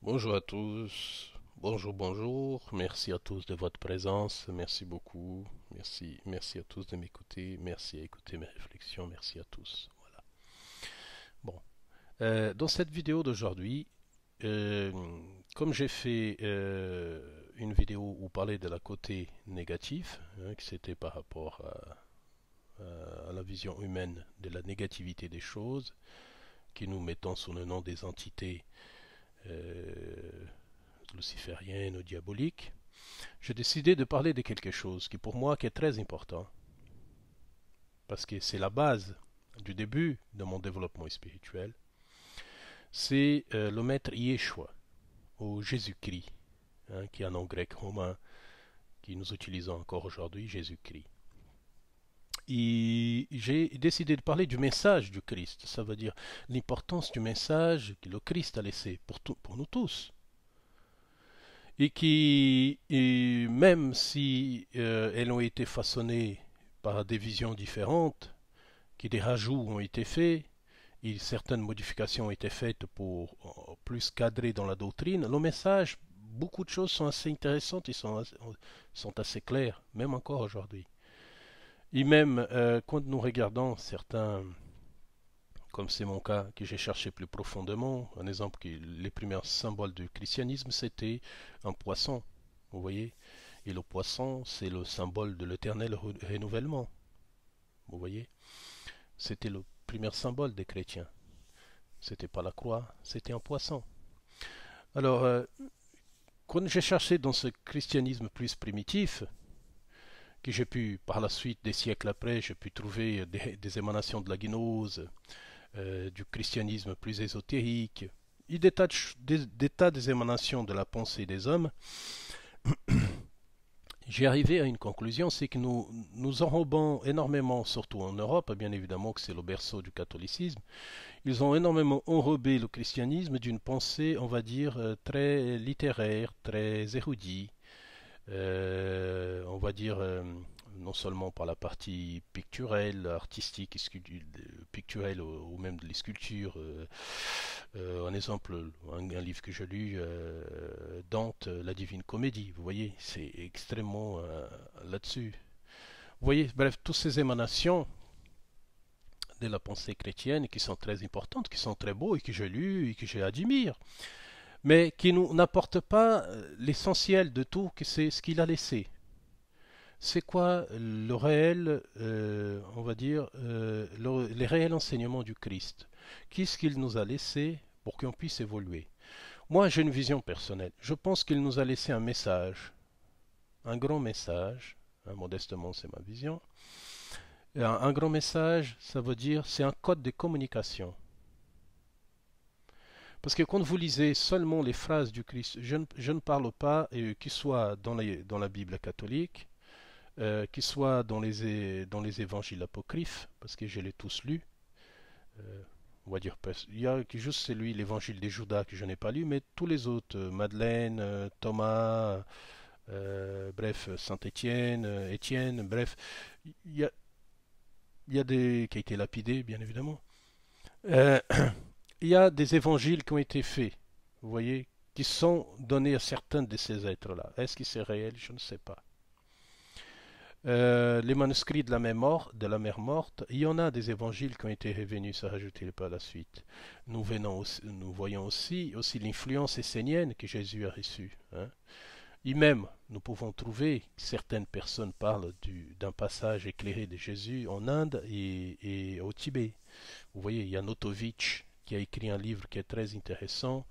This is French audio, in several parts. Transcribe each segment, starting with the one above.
Bonjour à tous. Bonjour, bonjour. Merci à tous de votre présence. Merci beaucoup. Merci à tous de m'écouter. Merci à écouter mes réflexions. Merci à tous. Voilà. Bon. Dans cette vidéo d'aujourd'hui, euh, comme j'ai fait une vidéo où parlait de la côté négatif, que c'était par rapport à la vision humaine de la négativité des choses, qui nous mettons sous le nom des entités euh, lucifériennes ou diaboliques, j'ai décidé de parler de quelque chose qui pour moi qui est très important, parce que c'est la base du début de mon développement spirituel, c'est le maître Yeshua, ou Jésus-Christ, qui est un nom grec romain que nous utilisons encore aujourd'hui, Jésus-Christ. Et j'ai décidé de parler du message du Christ, ça veut dire l'importance du message que le Christ a laissé pour nous tous. Et même si elles ont été façonnées par des visions différentes, que des rajouts ont été faits, et certaines modifications ont été faites pour plus cadrer dans la doctrine, le message, beaucoup de choses sont assez intéressantes et sont assez claires, même encore aujourd'hui. Et même quand nous regardons certains, comme c'est mon cas, que j'ai cherché plus profondément, un exemple que les premiers symboles du christianisme, c'était un poisson, vous voyez. Et le poisson, c'est le symbole de l'éternel renouvellement, vous voyez. C'était le premier symbole des chrétiens. C'était pas la croix, c'était un poisson. Alors, quand j'ai cherché dans ce christianisme plus primitif, que j'ai pu, par la suite, des siècles après, j'ai pu trouver des émanations de la gnose, du christianisme plus ésotérique, et des tas des émanations de la pensée des hommes, j'ai arrivé à une conclusion, c'est que nous enrobons énormément, surtout en Europe, bien évidemment que c'est le berceau du catholicisme, ils ont énormément enrobé le christianisme d'une pensée, on va dire, très littéraire, très érudite, on va dire, non seulement par la partie picturelle, artistique, picturelle ou même les sculptures. Un exemple, un livre que j'ai lu, Dante, La Divine Comédie, vous voyez, c'est extrêmement là-dessus. Vous voyez, bref, toutes ces émanations de la pensée chrétienne qui sont très importantes, qui sont très beaux et que j'ai lu et que j'admire, mais qui nous n'apportent pas l'essentiel de tout, que c'est ce qu'il a laissé. C'est quoi le réel, on va dire, les réels enseignements du Christ? Qu'est-ce qu'il nous a laissé pour qu'on puisse évoluer? Moi, j'ai une vision personnelle. Je pense qu'il nous a laissé un message, un grand message, modestement c'est ma vision. Un grand message, ça veut dire, c'est un code de communication. Parce que quand vous lisez seulement les phrases du Christ, je ne parle pas, qu'il soit dans la Bible catholique, qu'il soit dans les évangiles apocryphes, parce que je les tous lus. Euh, on va dire, il y a juste celui, l'évangile des Judas, que je n'ai pas lu, mais tous les autres, Madeleine, Thomas, bref, Saint-Étienne, Étienne, bref, il y a, il y a des qui a été lapidé, bien évidemment. Euh, il y a des évangiles qui ont été faits, vous voyez, qui sont donnés à certains de ces êtres-là. Est-ce que c'est réel? Je ne sais pas. Les manuscrits de la mer morte, il y en a des évangiles qui ont été revenus se rajouter par la suite. Nous voyons aussi l'influence essénienne que Jésus a reçue. Hein. Et même, nous pouvons trouver certaines personnes parlent d'un passage éclairé de Jésus en Inde et au Tibet. Vous voyez, il y a Notovitch qui a écrit un livre qui est très intéressant,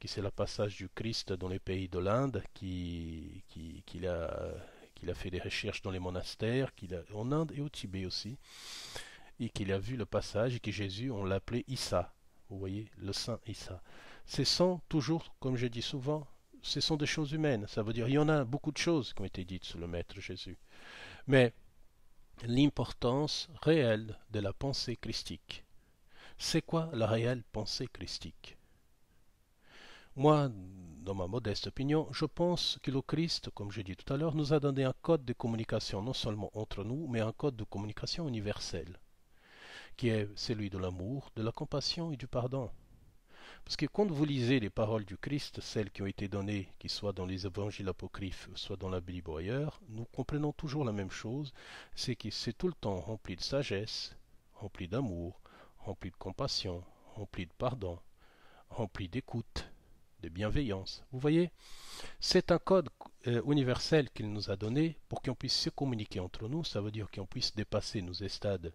qui c'est le passage du Christ dans les pays de l'Inde, qu'il a fait des recherches dans les monastères, en Inde et au Tibet aussi, et qu'il a vu le passage et que Jésus, on l'appelait Issa. Vous voyez, le saint Issa. Ce sont toujours, comme je dis souvent, ce sont des choses humaines. Ça veut dire, il y en a beaucoup de choses qui ont été dites sur le Maître Jésus. Mais l'importance réelle de la pensée christique. C'est quoi la réelle pensée christique? Moi, dans ma modeste opinion, je pense que le Christ, comme je dis tout à l'heure, nous a donné un code de communication non seulement entre nous, mais un code de communication universel, qui est celui de l'amour, de la compassion et du pardon. Parce que quand vous lisez les paroles du Christ, celles qui ont été données, qu'ils soient dans les évangiles apocryphes, soit dans la Bible ou ailleurs, nous comprenons toujours la même chose, c'est que c'est tout le temps rempli de sagesse, rempli d'amour, rempli de compassion, rempli de pardon, rempli d'écoute, de bienveillance. Vous voyez, c'est un code universel qu'il nous a donné pour qu'on puisse se communiquer entre nous, ça veut dire qu'on puisse dépasser nos stades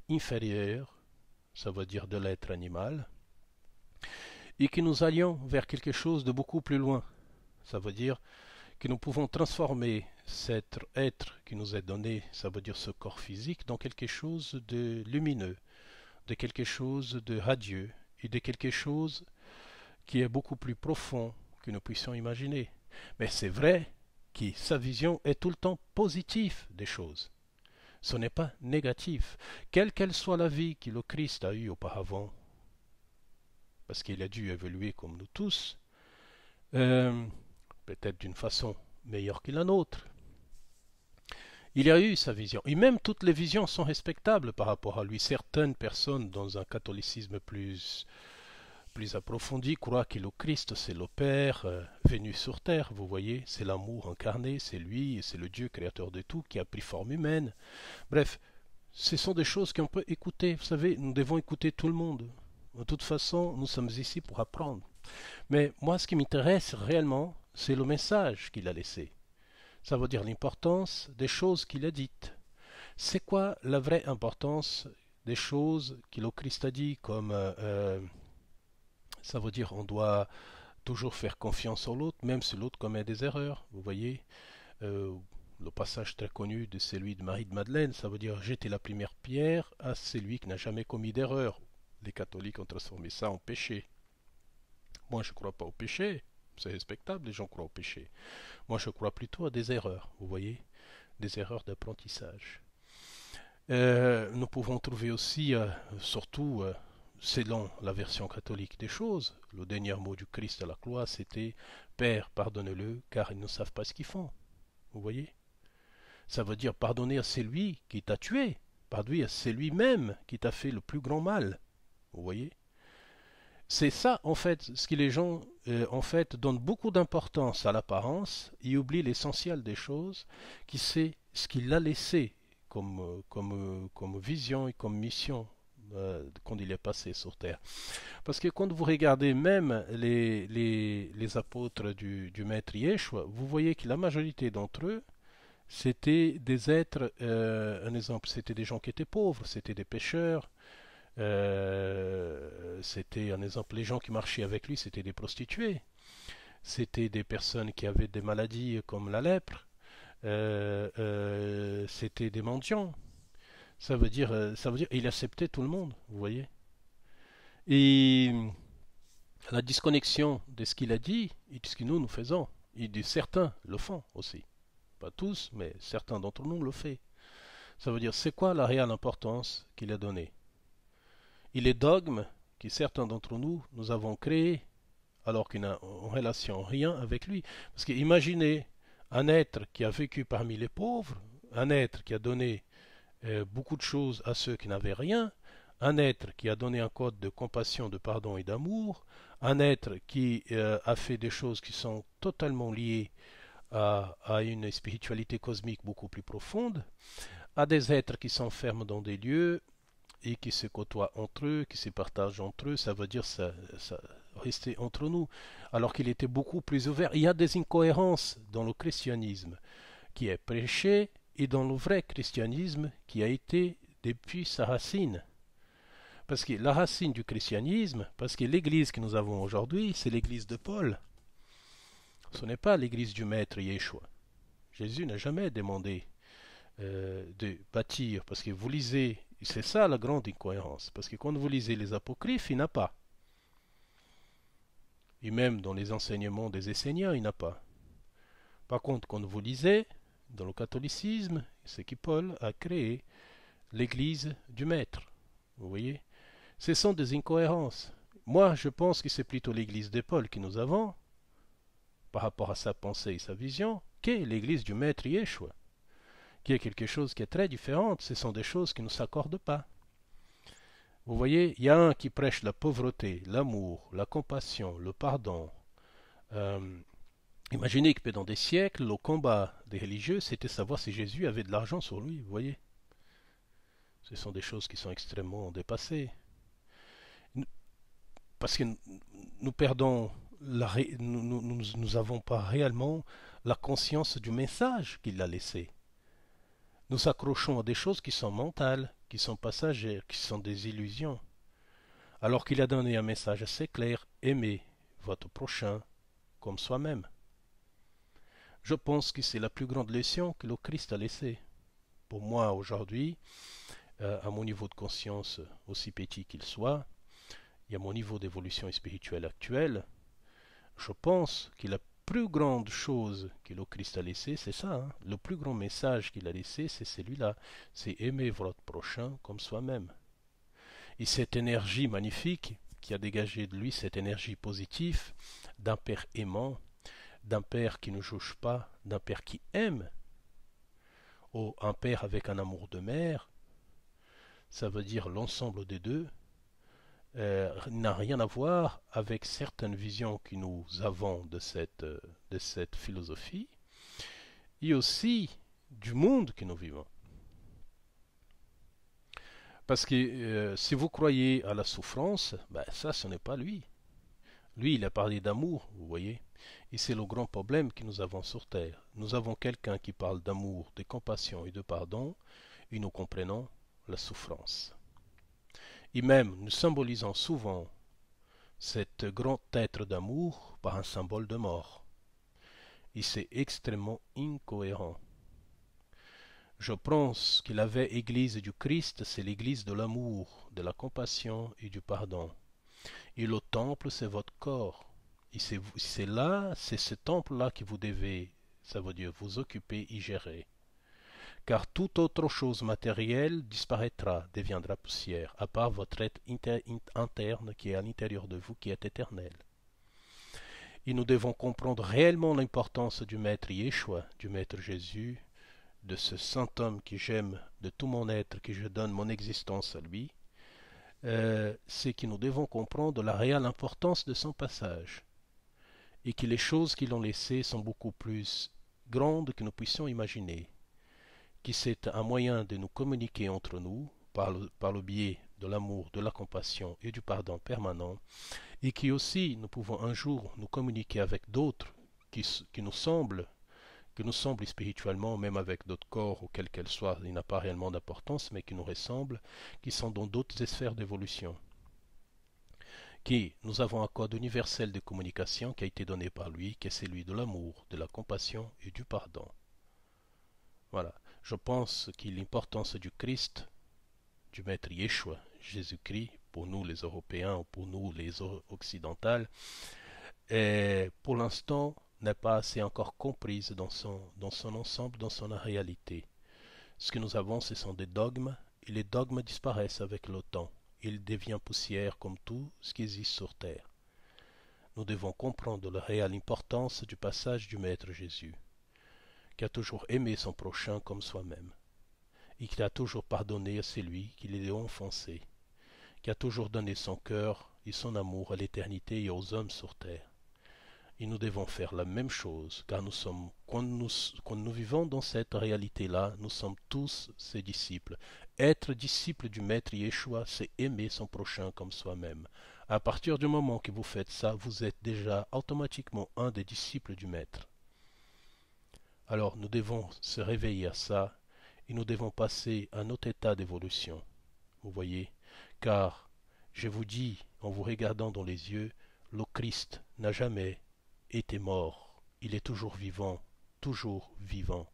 inférieurs, ça veut dire de l'être animal, et que nous allions vers quelque chose de beaucoup plus loin. Ça veut dire que nous pouvons transformer cet être qui nous est donné, ça veut dire ce corps physique, dans quelque chose de lumineux, de quelque chose de radieux et de quelque chose qui est beaucoup plus profond que nous puissions imaginer. Mais c'est vrai que sa vision est tout le temps positive des choses. Ce n'est pas négatif. Quelle qu'elle soit la vie que le Christ a eue auparavant, parce qu'il a dû évoluer comme nous tous, peut-être d'une façon meilleure que la nôtre. Il a eu sa vision. Et même toutes les visions sont respectables par rapport à lui. Certaines personnes, dans un catholicisme plus approfondi, croient que le Christ, c'est le Père venu sur terre. Vous voyez, c'est l'amour incarné, c'est lui, c'est le Dieu créateur de tout qui a pris forme humaine. Bref, ce sont des choses qu'on peut écouter. Vous savez, nous devons écouter tout le monde. De toute façon, nous sommes ici pour apprendre. Mais moi, ce qui m'intéresse réellement, c'est le message qu'il a laissé. Ça veut dire l'importance des choses qu'il a dites. C'est quoi la vraie importance des choses que le Christ a dit, comme ça veut dire on doit toujours faire confiance en l'autre, même si l'autre commet des erreurs. Vous voyez, le passage très connu de celui de Marie de Madeleine, ça veut dire jeter la première pierre à celui qui n'a jamais commis d'erreur. Les catholiques ont transformé ça en péché. Moi, je ne crois pas au péché. C'est respectable, les gens croient au péché. Moi, je crois plutôt à des erreurs, vous voyez, des erreurs d'apprentissage. Nous pouvons trouver aussi, surtout selon la version catholique des choses, le dernier mot du Christ à la croix, c'était « Père, pardonne-le, car ils ne savent pas ce qu'ils font ». Vous voyez? Ça veut dire pardonner à celui qui t'a tué, pardonner à celui même qui t'a fait le plus grand mal. Vous voyez? C'est ça, en fait, ce que les gens, en fait, donnent beaucoup d'importance à l'apparence et oublient l'essentiel des choses, qui c'est ce qu'il a laissé comme vision et comme mission quand il est passé sur Terre. Parce que quand vous regardez même les apôtres du Maître Yeshua, vous voyez que la majorité d'entre eux, c'était des êtres, un exemple, c'était des gens qui étaient pauvres, c'était des pêcheurs, c'était un exemple, les gens qui marchaient avec lui, c'était des prostituées, c'était des personnes qui avaient des maladies comme la lèpre, c'était des mendiants. Ça veut dire, il acceptait tout le monde, vous voyez. Et la disconnexion de ce qu'il a dit et de ce que nous faisons, et de certains le font aussi. Pas tous, mais certains d'entre nous le font. Ça veut dire, c'est quoi la réelle importance qu'il a donnée? Et les dogmes que certains d'entre nous, nous avons créés, alors qu'il n'a en relation rien avec lui. Parce que imaginez un être qui a vécu parmi les pauvres, un être qui a donné beaucoup de choses à ceux qui n'avaient rien, un être qui a donné un code de compassion, de pardon et d'amour, un être qui a fait des choses qui sont totalement liées à une spiritualité cosmique beaucoup plus profonde, à des êtres qui s'enferment dans des lieux et qui se côtoient entre eux, qui se partagent entre eux, ça veut dire ça rester entre nous, alors qu'il était beaucoup plus ouvert. Il y a des incohérences dans le christianisme qui est prêché et dans le vrai christianisme qui a été depuis sa racine. Parce que la racine du christianisme, parce que l'église que nous avons aujourd'hui, c'est l'église de Paul. Ce n'est pas l'église du maître Yeshua. Jésus n'a jamais demandé de bâtir, parce que vous lisez, c'est ça la grande incohérence, parce que quand vous lisez les apocryphes, il n'y en a pas. Et même dans les enseignements des Esséniens, il n'y en a pas. Par contre, quand vous lisez, dans le catholicisme, c'est que Paul a créé l'église du maître. Vous voyez? Ce sont des incohérences. Moi, je pense que c'est plutôt l'église de Paul que nous avons, par rapport à sa pensée et sa vision, qu'est l'église du maître Yeshua, qui est quelque chose qui est très différent. Ce sont des choses qui ne s'accordent pas. Vous voyez, il y a un qui prêche la pauvreté, l'amour, la compassion, le pardon. Euh, Imaginez que pendant des siècles, le combat des religieux, c'était savoir si Jésus avait de l'argent sur lui, vous voyez. Ce sont des choses qui sont extrêmement dépassées. Parce que nous perdons, nous n'avons pas réellement la conscience du message qu'il a laissé. Nous s'accrochons à des choses qui sont mentales, qui sont passagères, qui sont des illusions. Alors qu'il a donné un message assez clair, aimez votre prochain comme soi-même. Je pense que c'est la plus grande leçon que le Christ a laissée. Pour moi, aujourd'hui, à mon niveau de conscience, aussi petit qu'il soit, et à mon niveau d'évolution spirituelle actuelle, je pense que la plus grande chose que le Christ a laissée, c'est ça. Hein. Le plus grand message qu'il a laissé, c'est celui-là. C'est aimer votre prochain comme soi-même. Et cette énergie magnifique qui a dégagé de lui, cette énergie positive d'un Père aimant, d'un Père qui ne juge pas, d'un Père qui aime, ou un Père avec un amour de mère, ça veut dire l'ensemble des deux, n'a rien à voir avec certaines visions que nous avons de cette philosophie, et aussi du monde que nous vivons. Parce que si vous croyez à la souffrance, ben ça, ce n'est pas lui. Lui, il a parlé d'amour, vous voyez. Et c'est le grand problème que nous avons sur Terre. Nous avons quelqu'un qui parle d'amour, de compassion et de pardon, et nous comprenons la souffrance. Et même, nous symbolisons souvent cet grand être d'amour par un symbole de mort. Et c'est extrêmement incohérent. Je pense que la vraie Église du Christ, c'est l'Église de l'amour, de la compassion et du pardon. Et le temple, c'est votre corps. Et c'est là, c'est ce temple-là que vous devez, ça veut dire, vous occuper et gérer. Car toute autre chose matérielle disparaîtra, deviendra poussière, à part votre être interne qui est à l'intérieur de vous, qui est éternel. Et nous devons comprendre réellement l'importance du Maître Yeshua, du Maître Jésus, de ce saint homme que j'aime de tout mon être, que je donne mon existence à lui, c'est que nous devons comprendre la réelle importance de son passage et que les choses qu'il a laissées sont beaucoup plus grandes que nous puissions imaginer, que c'est un moyen de nous communiquer entre nous par le biais de l'amour, de la compassion et du pardon permanent, et qui aussi nous pouvons un jour nous communiquer avec d'autres qui nous semblent spirituellement, même avec d'autres corps, ou quel qu'elle soit, il n'a pas réellement d'importance, mais qui nous ressemblent, qui sont dans d'autres sphères d'évolution. Qui nous avons un code universel de communication qui a été donné par lui, qui est celui de l'amour, de la compassion et du pardon. Voilà. Je pense que l'importance du Christ, du Maître Yeshua, Jésus-Christ, pour nous les Européens ou pour nous les Occidentales, est pour l'instant n'est pas assez encore comprise dans son ensemble, dans son réalité. Ce que nous avons, ce sont des dogmes, et les dogmes disparaissent avec le temps. Il devient poussière comme tout ce qui existe sur terre. Nous devons comprendre la réelle importance du passage du Maître Jésus, qui a toujours aimé son prochain comme soi-même, et qui a toujours pardonné à celui qui les a offensés, qui a toujours donné son cœur et son amour à l'éternité et aux hommes sur terre. Et nous devons faire la même chose, car quand nous vivons dans cette réalité-là, nous sommes tous ses disciples. Être disciple du Maître Yeshua, c'est aimer son prochain comme soi-même. À partir du moment que vous faites ça, vous êtes déjà automatiquement un des disciples du Maître. Alors nous devons se réveiller à ça, et nous devons passer à notre état d'évolution. Vous voyez, car, je vous dis, en vous regardant dans les yeux, le Christ n'a jamais était mort, il est toujours vivant, toujours vivant.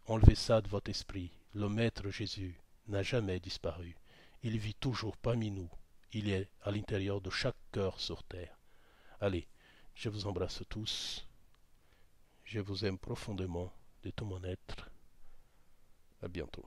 Enlevez ça de votre esprit. Le Maître Jésus n'a jamais disparu. Il vit toujours parmi nous. Il est à l'intérieur de chaque cœur sur terre. Allez, je vous embrasse tous. Je vous aime profondément de tout mon être. À bientôt.